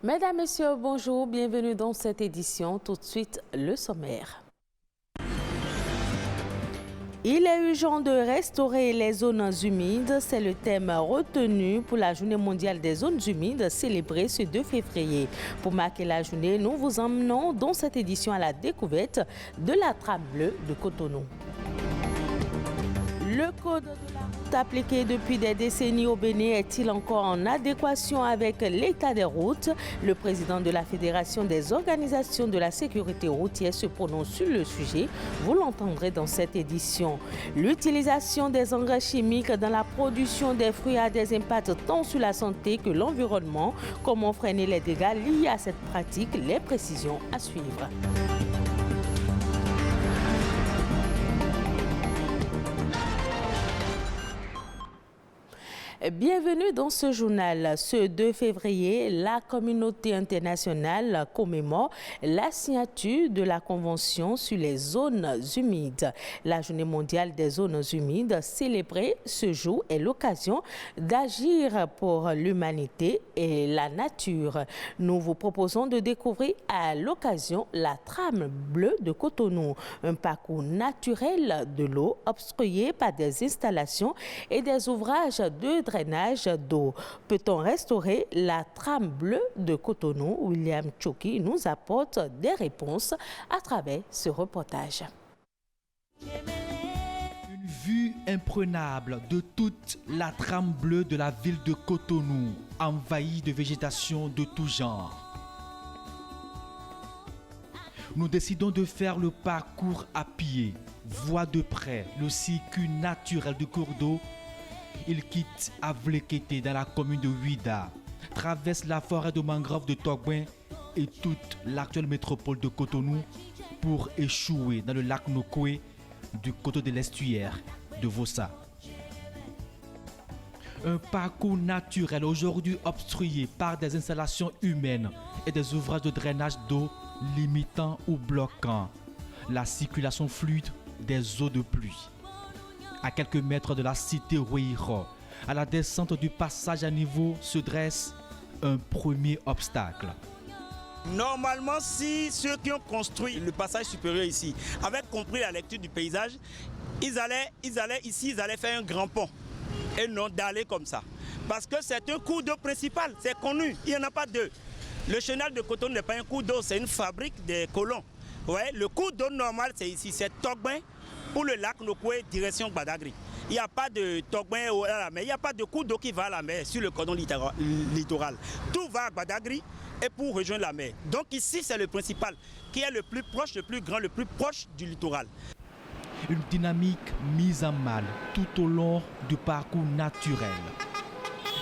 Mesdames, Messieurs, bonjour, bienvenue dans cette édition. Tout de suite, le sommaire. Il est urgent de restaurer les zones humides. C'est le thème retenu pour la Journée mondiale des zones humides célébrée ce 2 février. Pour marquer la journée, nous vous emmenons dans cette édition à la découverte de la trame bleue de Cotonou. Le code de la route appliqué depuis des décennies au Bénin est-il encore en adéquation avec l'état des routes? Le président de la Fédération des organisations de la sécurité routière se prononce sur le sujet. Vous l'entendrez dans cette édition. L'utilisation des engrais chimiques dans la production des fruits a des impacts tant sur la santé que l'environnement. Comment freiner les dégâts liés à cette pratique? Les précisions à suivre. Bienvenue dans ce journal. Ce 2 février, la communauté internationale commémore la signature de la Convention sur les zones humides. La Journée mondiale des zones humides célébrée ce jour est l'occasion d'agir pour l'humanité et la nature. Nous vous proposons de découvrir à l'occasion la trame bleue de Cotonou, un parcours naturel de l'eau obstrué par des installations et des ouvrages de drainage d'eau. Peut-on restaurer la trame bleue de Cotonou? William Choki nous apporte des réponses à travers ce reportage. Une vue imprenable de toute la trame bleue de la ville de Cotonou, envahie de végétation de tout genre. Nous décidons de faire le parcours à pied, voir de près le circuit naturel du cours d'eau. Il quitte Avlekete dans la commune de Ouida, traverse la forêt de mangrove de Togben et toute l'actuelle métropole de Cotonou pour échouer dans le lac Nokoué du côté de l'estuaire de Vossa. Un parcours naturel aujourd'hui obstrué par des installations humaines et des ouvrages de drainage d'eau limitant ou bloquant la circulation fluide des eaux de pluie. À quelques mètres de la cité Rouiro, à la descente du passage à niveau se dresse un premier obstacle. Normalement, si ceux qui ont construit le passage supérieur ici avaient compris la lecture du paysage, ils allaient faire un grand pont et non d'aller comme ça. Parce que c'est un cours d'eau principal, c'est connu, il n'y en a pas deux. Le chenal de Cotonou n'est pas un cours d'eau, c'est une fabrique des colons. Ouais, le cours d'eau normal, c'est ici, c'est Togben. Pour le lac Nokoué, direction Badagry. Il n'y a pas de Togben à la mer, il n'y a pas de cours d'eau qui va à la mer sur le cordon littoral. Tout va à Badagry et pour rejoindre la mer. Donc ici, c'est le principal, qui est le plus proche, le plus grand, le plus proche du littoral. Une dynamique mise en mal tout au long du parcours naturel.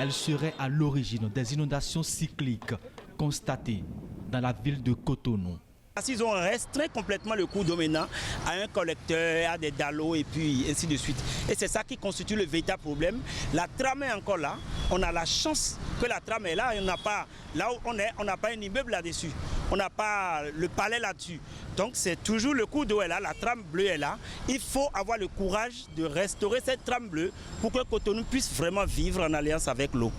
Elle serait à l'origine des inondations cycliques constatées dans la ville de Cotonou. Ils ont restreint complètement le cours d'eau maintenant à un collecteur, à des dallots et puis ainsi de suite. Et c'est ça qui constitue le véritable problème. La trame est encore là. On a la chance que la trame est là. Là où on est, on n'a pas un immeuble là-dessus. On n'a pas le palais là-dessus. Donc c'est toujours le cours d'eau est là, la trame bleue est là. Il faut avoir le courage de restaurer cette trame bleue pour que Cotonou puisse vraiment vivre en alliance avec l'eau.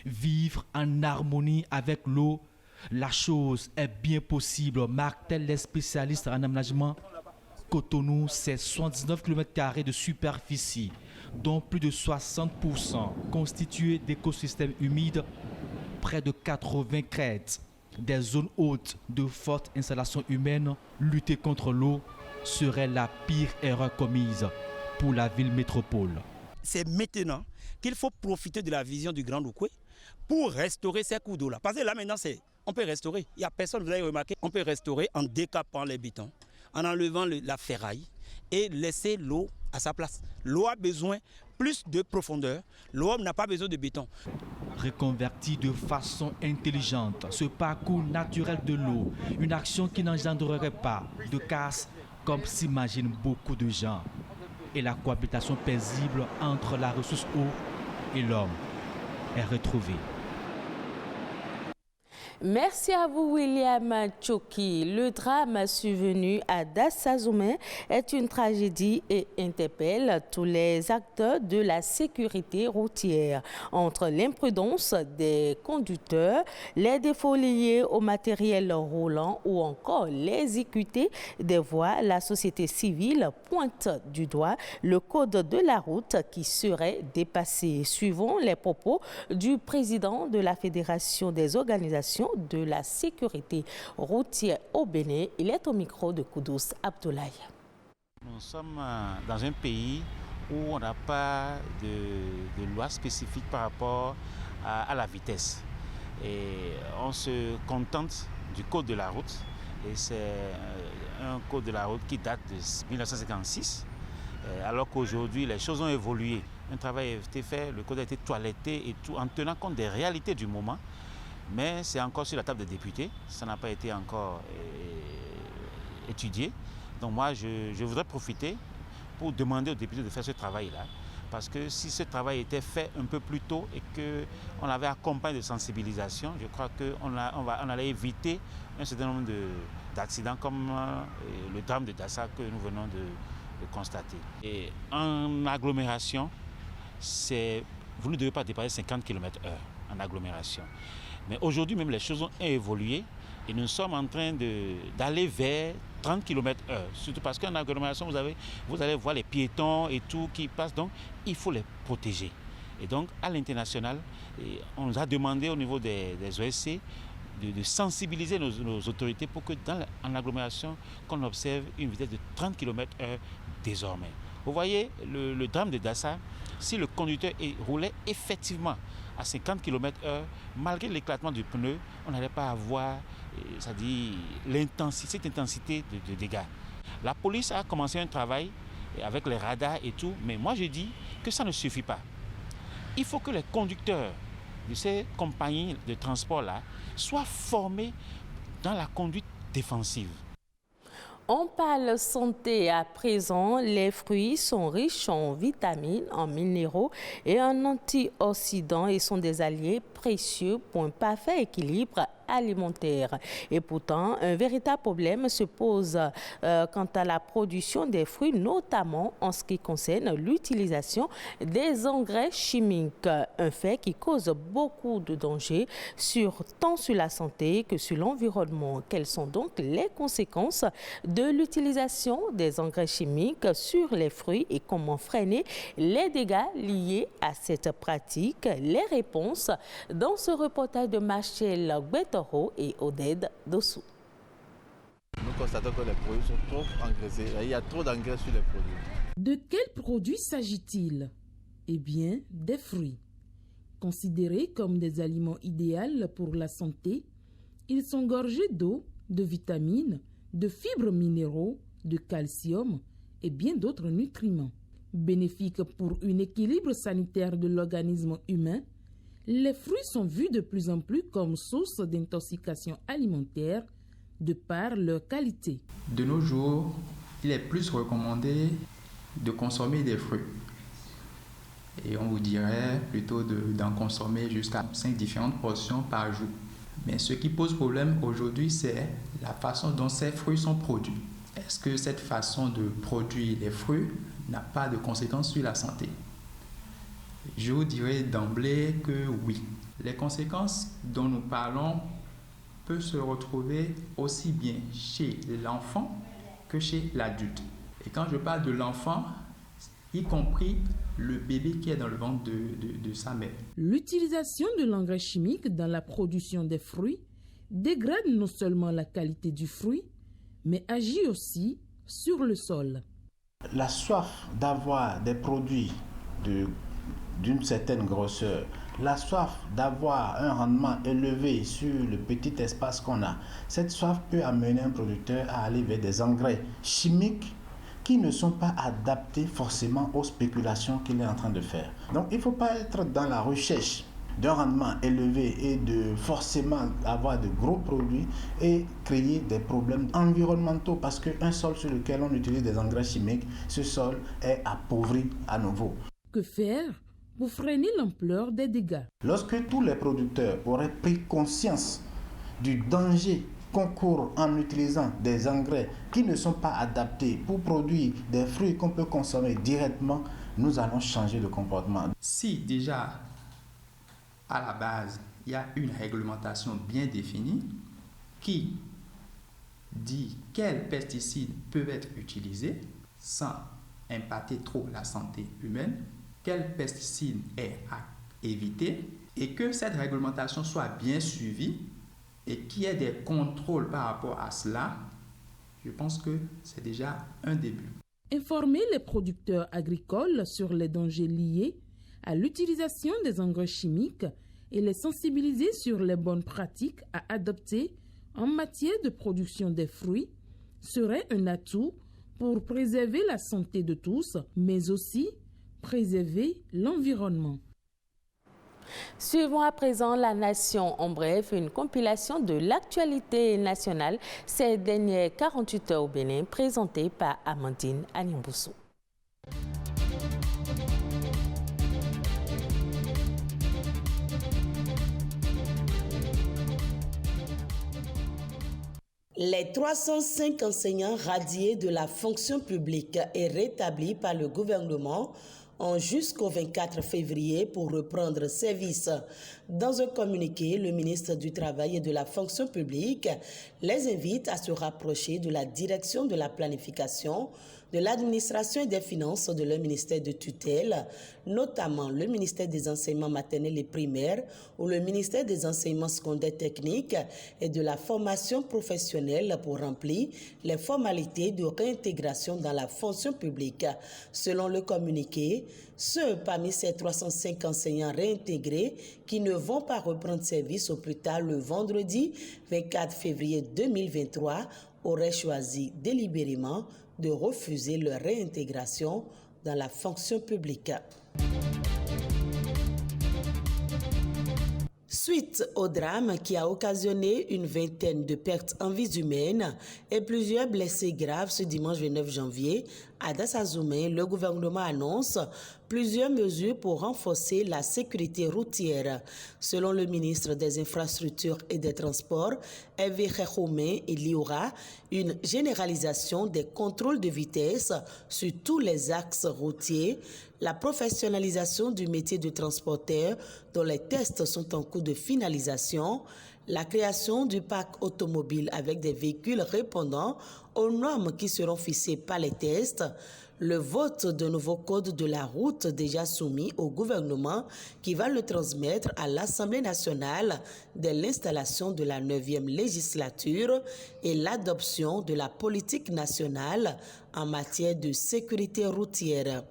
Vivre en harmonie avec l'eau. La chose est bien possible, marquent-elles les spécialistes en aménagement. Cotonou, c'est 79 km² de superficie, dont plus de 60% constitués d'écosystèmes humides, près de 80 crêtes, des zones hautes de fortes installations humaines. Lutter contre l'eau serait la pire erreur commise pour la ville métropole. C'est maintenant qu'il faut profiter de la vision du Grand Nokoué pour restaurer ces cours d'eau-là. Parce que là maintenant, on peut restaurer. Il n'y a personne, vous avez remarqué, on peut restaurer en décapant les bétons, en enlevant la ferraille et laisser l'eau à sa place. L'eau a besoin plus de profondeur, l'eau n'a pas besoin de béton. Reconverti de façon intelligente, ce parcours naturel de l'eau, une action qui n'engendrerait pas de casse comme s'imaginent beaucoup de gens, et la cohabitation paisible entre la ressource eau et l'homme est retrouvée. Merci à vous, William Tchoki. Le drame survenu à Dassazoumé est une tragédie et interpelle tous les acteurs de la sécurité routière. Entre l'imprudence des conducteurs, les défauts liés au matériel roulant ou encore l'exécuté des voies, la société civile pointe du doigt le code de la route qui serait dépassé. Suivons les propos du président de la Fédération des organisations de la sécurité routière au Bénin. Il est au micro de Koudous Abdoulaye. Nous sommes dans un pays où on n'a pas de loi spécifique par rapport à la vitesse. Et on se contente du code de la route. Et c'est un code de la route qui date de 1956. Alors qu'aujourd'hui, les choses ont évolué. Un travail a été fait, le code a été toiletté et tout, en tenant compte des réalités du moment. Mais c'est encore sur la table des députés, ça n'a pas été encore étudié. Donc moi, je voudrais profiter pour demander aux députés de faire ce travail-là. Parce que si ce travail était fait un peu plus tôt et qu'on avait accompagné de sensibilisation, je crois qu'on allait éviter un certain nombre d'accidents comme le drame de Dassa que nous venons de constater. Et en agglomération, vous ne devez pas dépasser 50 km/h en agglomération. Mais aujourd'hui, même les choses ont évolué et nous sommes en train d'aller vers 30 km/h. Surtout parce qu'en agglomération, vous allez voir les piétons et tout qui passent. Donc, il faut les protéger. Et donc, à l'international, on nous a demandé au niveau des OSC de sensibiliser nos autorités pour que en agglomération, qu'on observe une vitesse de 30 km/h désormais. Vous voyez, le drame de Dassa, si le conducteur roulait effectivement à 50 km/h, malgré l'éclatement du pneu, on n'allait pas avoir cette intensité de dégâts. La police a commencé un travail avec les radars et tout, mais moi je dis que ça ne suffit pas. Il faut que les conducteurs de ces compagnies de transport-là soient formés dans la conduite défensive. On parle santé à présent. Les fruits sont riches en vitamines, en minéraux et en antioxydants et sont des alliés précieux pour un parfait équilibre alimentaire. Et pourtant, un véritable problème se pose quant à la production des fruits, notamment en ce qui concerne l'utilisation des engrais chimiques. Un fait qui cause beaucoup de dangers, tant sur la santé que sur l'environnement. Quelles sont donc les conséquences de l'utilisation des engrais chimiques sur les fruits et comment freiner les dégâts liés à cette pratique? Les réponses dans ce reportage de Machel Gbetoro et Oded Dossou. Nous constatons que les produits sont trop engraissés. Il y a trop d'engrais sur les produits. De quels produits s'agit-il? Eh bien, des fruits. Considérés comme des aliments idéaux pour la santé, ils sont gorgés d'eau, de vitamines, de fibres minéraux, de calcium et bien d'autres nutriments. Bénéfiques pour un équilibre sanitaire de l'organisme humain, les fruits sont vus de plus en plus comme source d'intoxication alimentaire de par leur qualité. De nos jours, il est plus recommandé de consommer des fruits. Et on vous dirait plutôt d'en consommer jusqu'à 5 différentes portions par jour. Mais ce qui pose problème aujourd'hui, c'est la façon dont ces fruits sont produits. Est-ce que cette façon de produire les fruits n'a pas de conséquences sur la santé? Je vous dirais d'emblée que oui. Les conséquences dont nous parlons peuvent se retrouver aussi bien chez l'enfant que chez l'adulte. Et quand je parle de l'enfant, y compris le bébé qui est dans le ventre de sa mère. L'utilisation de l'engrais chimique dans la production des fruits dégrade non seulement la qualité du fruit, mais agit aussi sur le sol. La soif d'avoir des produits d'une certaine grosseur, la soif d'avoir un rendement élevé sur le petit espace qu'on a, cette soif peut amener un producteur à aller vers des engrais chimiques qui ne sont pas adaptés forcément aux spéculations qu'il est en train de faire. Donc il ne faut pas être dans la recherche d'un rendement élevé et de forcément avoir de gros produits et créer des problèmes environnementaux parce qu'un sol sur lequel on utilise des engrais chimiques, ce sol est appauvri à nouveau. Que faire pour freiner l'ampleur des dégâts? Lorsque tous les producteurs auraient pris conscience du danger qu'on court en utilisant des engrais qui ne sont pas adaptés pour produire des fruits qu'on peut consommer directement, nous allons changer de comportement. Si déjà, à la base, il y a une réglementation bien définie qui dit quels pesticides peuvent être utilisés sans impacter trop la santé humaine, quel pesticide est à éviter, et que cette réglementation soit bien suivie et qu'il y ait des contrôles par rapport à cela, je pense que c'est déjà un début. Informer les producteurs agricoles sur les dangers liés à l'utilisation des engrais chimiques et les sensibiliser sur les bonnes pratiques à adopter en matière de production des fruits serait un atout pour préserver la santé de tous, mais aussi préserver l'environnement. Suivons à présent La Nation en bref, une compilation de l'actualité nationale ces dernières 48 heures au Bénin, présentée par Amandine Anyamboussou. Les 305 enseignants radiés de la fonction publique et rétablis par le gouvernement ont jusqu'au 24 février pour reprendre service. Dans un communiqué, le ministre du Travail et de la fonction publique les invite à se rapprocher de la direction de la planification, de l'administration et des finances de leur ministère de tutelle, notamment le ministère des enseignements maternels et primaires ou le ministère des enseignements secondaires techniques et de la formation professionnelle pour remplir les formalités de réintégration dans la fonction publique. Selon le communiqué, ceux parmi ces 305 enseignants réintégrés qui ne vont pas reprendre service au plus tard le vendredi 24 février 2023 auraient choisi délibérément de refuser leur réintégration dans la fonction publique. Suite au drame qui a occasionné une vingtaine de pertes en vies humaines et plusieurs blessés graves ce dimanche 29 janvier, à Dassazoumé, le gouvernement annonce plusieurs mesures pour renforcer la sécurité routière. Selon le ministre des Infrastructures et des Transports, Hervé Khéchoumé, il y aura une généralisation des contrôles de vitesse sur tous les axes routiers, la professionnalisation du métier de transporteur dont les tests sont en cours de finalisation, la création du parc automobile avec des véhicules répondant aux normes qui seront fixées par les tests, le vote d'un nouveau code de la route déjà soumis au gouvernement qui va le transmettre à l'Assemblée nationale dès l'installation de la 9e législature et l'adoption de la politique nationale en matière de sécurité routière.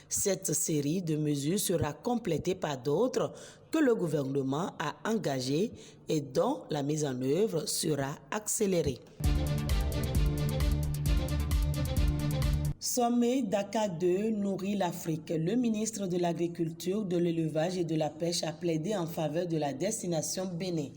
Cette série de mesures sera complétée par d'autres que le gouvernement a engagées et dont la mise en œuvre sera accélérée. Sommet Dakar 2 nourrit l'Afrique. Le ministre de l'Agriculture, de l'Élevage et de la Pêche a plaidé en faveur de la destination Bénin.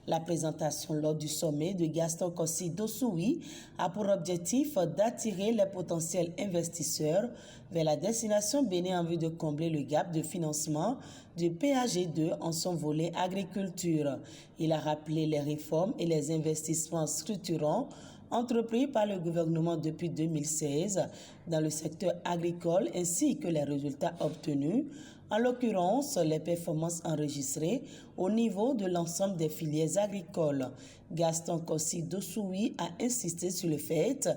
La présentation lors du sommet de Gaston Kossi Dossoui a pour objectif d'attirer les potentiels investisseurs vers la destination Bénin en vue de combler le gap de financement du PAG2 en son volet agriculture. Il a rappelé les réformes et les investissements structurants entrepris par le gouvernement depuis 2016 dans le secteur agricole ainsi que les résultats obtenus, en l'occurrence les performances enregistrées au niveau de l'ensemble des filières agricoles. Gaston Kossi Dossoui a insisté sur le fait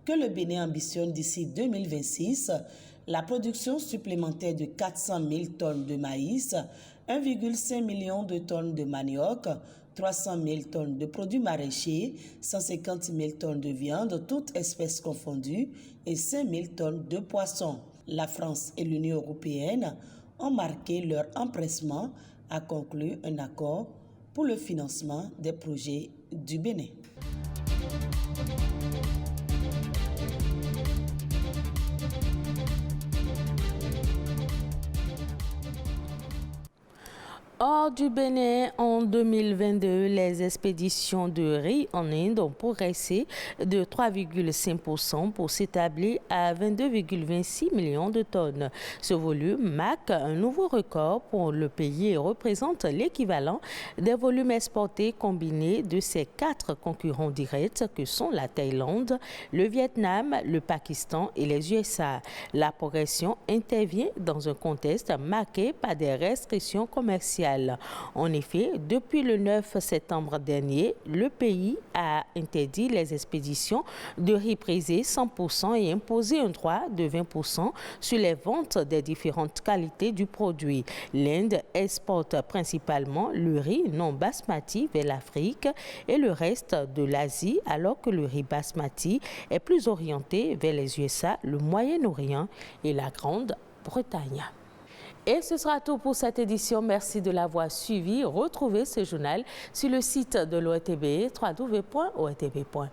que le Bénin ambitionne d'ici 2026 la production supplémentaire de 400 000 tonnes de maïs, 1,5 million de tonnes de manioc, 300 000 tonnes de produits maraîchers, 150 000 tonnes de viande, toutes espèces confondues, et 5 000 tonnes de poissons. La France et l'Union européenne ont marqué leur empressement à conclure un accord pour le financement des projets du Bénin. Hors du Bénin, en 2022, les expéditions de riz en Inde ont progressé de 3,5% pour s'établir à 22,26 millions de tonnes. Ce volume marque un nouveau record pour le pays et représente l'équivalent des volumes exportés combinés de ses 4 concurrents directs que sont la Thaïlande, le Vietnam, le Pakistan et les USA. La progression intervient dans un contexte marqué par des restrictions commerciales. En effet, depuis le 9 septembre dernier, le pays a interdit les expéditions de riz prisé 100% et imposé un droit de 20% sur les ventes des différentes qualités du produit. L'Inde exporte principalement le riz non basmati vers l'Afrique et le reste de l'Asie, alors que le riz basmati est plus orienté vers les USA, le Moyen-Orient et la Grande-Bretagne. Et ce sera tout pour cette édition. Merci de l'avoir suivi. Retrouvez ce journal sur le site de l'ORTB, www.ortb.bj.